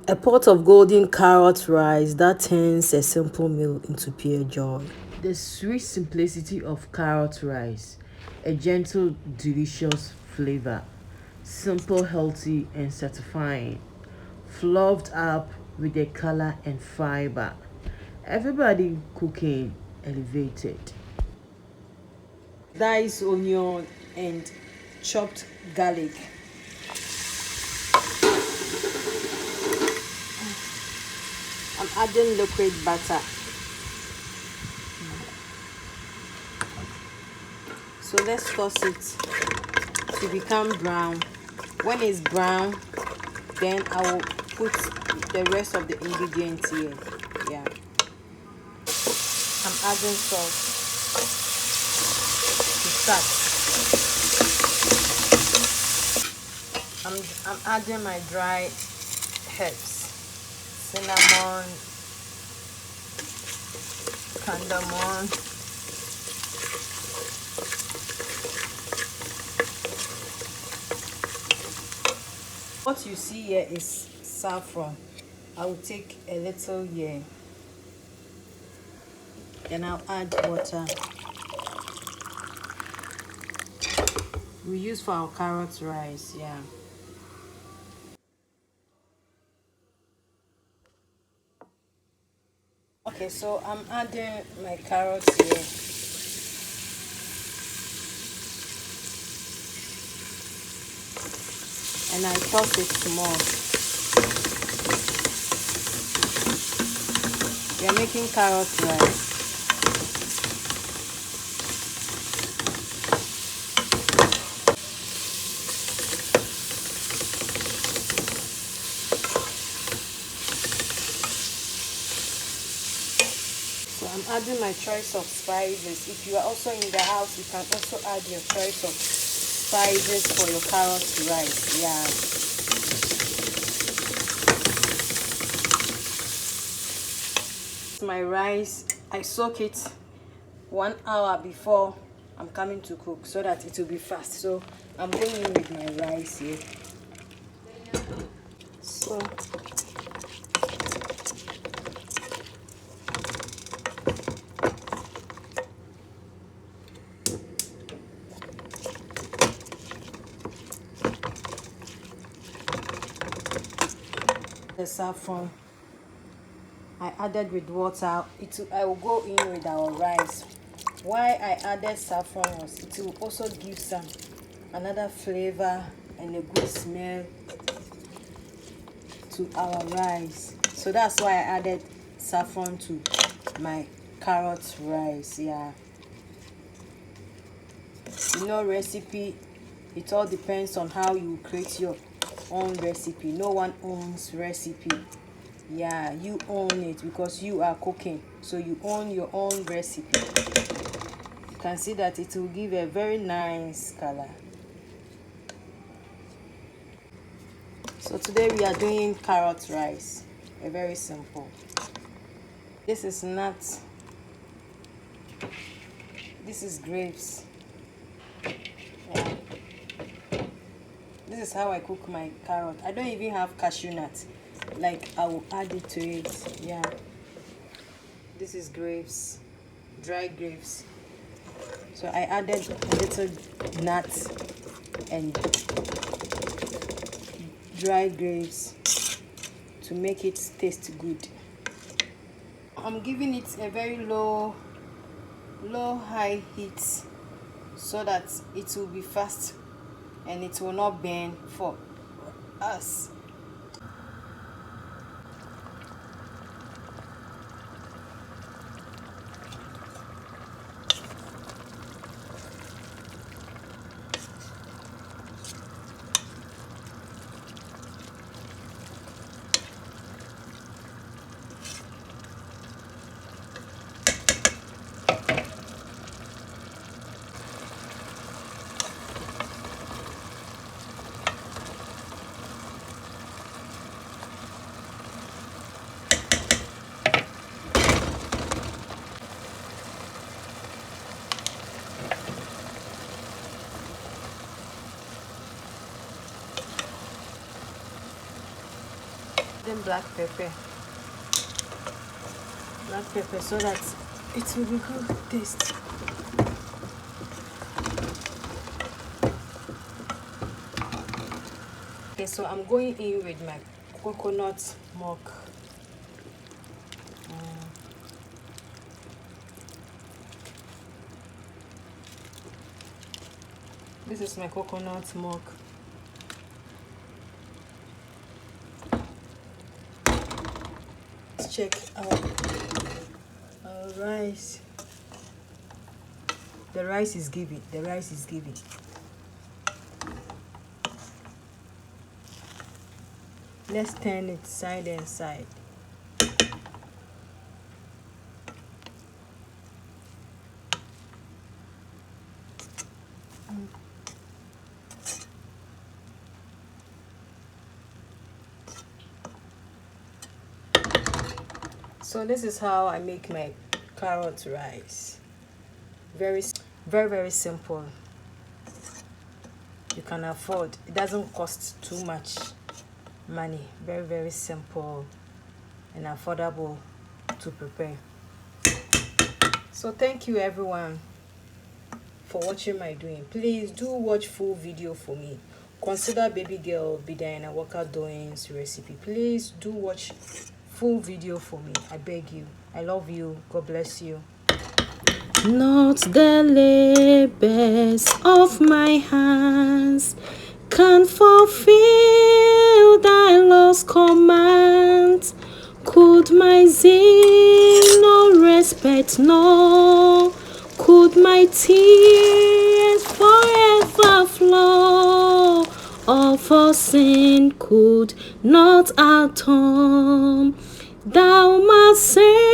A pot of golden carrot rice that turns a simple meal into pure joy. The sweet simplicity of carrot rice, a gentle, delicious flavor, simple, healthy, and satisfying, fluffed up with the color and fiber. Everybody cooking elevated. Diced onion and chopped garlic. I'm adding liquid butter. So let's toss it to become brown. When it's brown, then I will put the rest of the ingredients here. Yeah. I'm adding salt to start. I'm adding my dry herbs, cinnamon, cardamom, what you see here is saffron. I will take a little here, then I'll add water. We use for our carrot rice, yeah. Okay, so I'm adding my carrots here. And I toss it small. We are making carrot rice. So I'm adding my choice of spices. If you are also in the house, you can also add your choice of spices for your carrot rice. Yeah. My rice, I soak it 1 hour before I'm coming to cook so that it will be fast. So I'm going in with my rice here. So the saffron I added with water, I will go in with our rice. Why I added saffron was it will also give some another flavor and a good smell to our rice. So that's why I added saffron to my carrot rice. Yeah, you know, recipe, it all depends on how you create your own recipe. No one owns recipe. Yeah, you own it because you are cooking, so you own your own recipe. You can see that it will give a very nice color. So today we are doing carrot rice, a very simple. This is nuts, this is grapes. Yeah. This is how I cook my carrot. I don't even have cashew nuts, like I will add it to it. Yeah, this is grapes, dry grapes. So I added a little nuts and dry grapes to make it taste good. I'm giving it a very low high heat so that it will be fast and it will not burn for us. adding black pepper so that it will be good taste. Okay, so I'm going in with my coconut milk. This is my coconut milk. Let's check our rice. The rice is giving. Let's turn it side and side. So this is how I make my carrot rice. Very, very simple. You can afford. It doesn't cost too much money. Very simple and affordable to prepare. So thank you everyone for watching my doing. Please do watch full video for me. Consider baby girl Bedianawalkerdoings recipe. Please do watch full video for me. I beg you. I love you. God bless you. Not the labors of my hands can fulfill thy lost commands. Could my zeal no respect know? Could my tears forever flow? All for sin could not atone. Thou must say